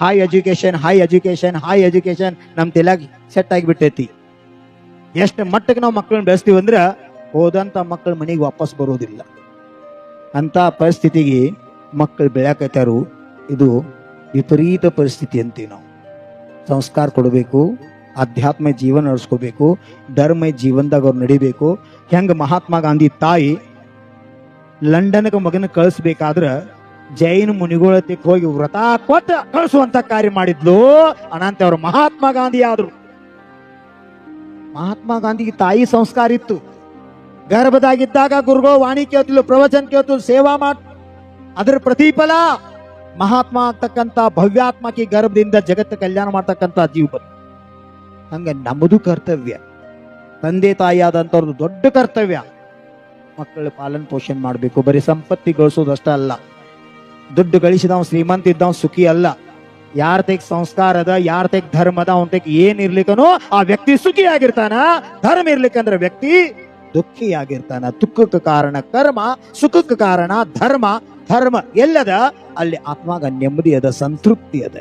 High education high education high education ನಮ್ ತಲೆಯಾಗ set ಆಗಿಬಿಟ್ಟೈತಿ. ಎಷ್ಟು ಮಟ್ಟಕ್ಕೆ ನಾವು ಮಕ್ಕಳನ್ನ ಬೆಳೆಸ್ತೀವಿ ಅಂದ್ರೆ ಹೋದಂತ ಮಕ್ಕಳು ಮನೆಗೆ ವಾಪಸ್ ಬರೋದಿಲ್ಲ. ಅಂತ ಪರಿಸ್ಥಿತಿಗೆ ಮಕ್ಕಳು ಬೆಳೆಯಕತ್ತಾರು. ಇದು ವಿಪರೀತ ಪರಿಸ್ಥಿತಿ ಅಂತೀವಿ ನಾವು. ಸಂಸ್ಕಾರ ಕೊಡಬೇಕು, ಆಧ್ಯಾತ್ಮ ಜೀವನ ನಡೆಸ್ಕೋಬೇಕು, ಧರ್ಮ ಜೀವನದಾಗ ಅವ್ರು ನಡಿಬೇಕು. ಹೆಂಗ ಮಹಾತ್ಮ ಗಾಂಧಿ ತಾಯಿ ಲಂಡನ್ಗೆ ಮಗನ ಕಳಿಸ್ಬೇಕಾದ್ರ ಜೈನ ಮುನಿಗೋಳತಿಗೆ ಹೋಗಿ ವ್ರತ ಕೊಟ್ಟ ಕಳಿಸುವಂತ ಕಾರ್ಯ ಮಾಡಿದ್ಲು. ಅನಂತ ಅವರು ಮಹಾತ್ಮ ಗಾಂಧಿ ಆದ್ರು. ಮಹಾತ್ಮ ಗಾಂಧಿಗೆ ತಾಯಿ ಸಂಸ್ಕಾರ ಇತ್ತು. ಗರ್ಭದಾಗಿದ್ದಾಗ ಗುರುಗಳು ವಾಣಿ ಕೇಳ್ತಿಲ್ಲ, ಪ್ರವಚನ ಕೇಳ್ತಿಲ್ಲ, ಸೇವಾ ಮಾಡ್. ಅದರ ಪ್ರತಿಫಲ ಮಹಾತ್ಮ ಆಗ್ತಕ್ಕಂಥ ಭವ್ಯಾತ್ಮಕಿ ಗರ್ಭದಿಂದ ಜಗತ್ತು ಕಲ್ಯಾಣ ಮಾಡ್ತಕ್ಕಂಥ ಜೀವ ಬಂತು. ಹಂಗ ನಮ್ಮದು ಕರ್ತವ್ಯ, ತಂದೆ ತಾಯಿ ಆದಂತವ್ರದ್ದು ದೊಡ್ಡ ಕರ್ತವ್ಯ ಮಕ್ಕಳ ಪಾಲನೆ ಪೋಷಣೆ ಮಾಡಬೇಕು. ಬರೀ ಸಂಪತ್ತಿ ಗಳಿಸೋದಷ್ಟ ಅಲ್ಲ. ದುಡ್ಡು ಗಳಿಸಿದವ್ ಶ್ರೀಮಂತ ಇದ್ದವ್ ಸುಖಿ ಅಲ್ಲ. ಯಾರ ತೆಗ್ ಸಂಸ್ಕಾರ ಅದ, ಯಾರ ತೆಗ್ ಧರ್ಮ ಅದ, ಅವನ ತೆಗ್ ಏನ್ ಇರ್ಲಿಕ್ಕನೋ ಆ ವ್ಯಕ್ತಿ ಸುಖಿ ಆಗಿರ್ತಾನ. ಧರ್ಮ ಇರ್ಲಿಕ್ಕಂದ್ರ ವ್ಯಕ್ತಿ ದುಃಖಿ ಆಗಿರ್ತಾನ. ದುಃಖಕ್ಕೆ ಕಾರಣ ಕರ್ಮ, ಸುಖಕ್ಕೆ ಕಾರಣ ಧರ್ಮ. ಧರ್ಮ ಎಲ್ಲದ ಅಲ್ಲಿ ಆತ್ಮಾಗ ನೆಮ್ಮದಿ ಅದ, ಸಂತೃಪ್ತಿ ಅದ.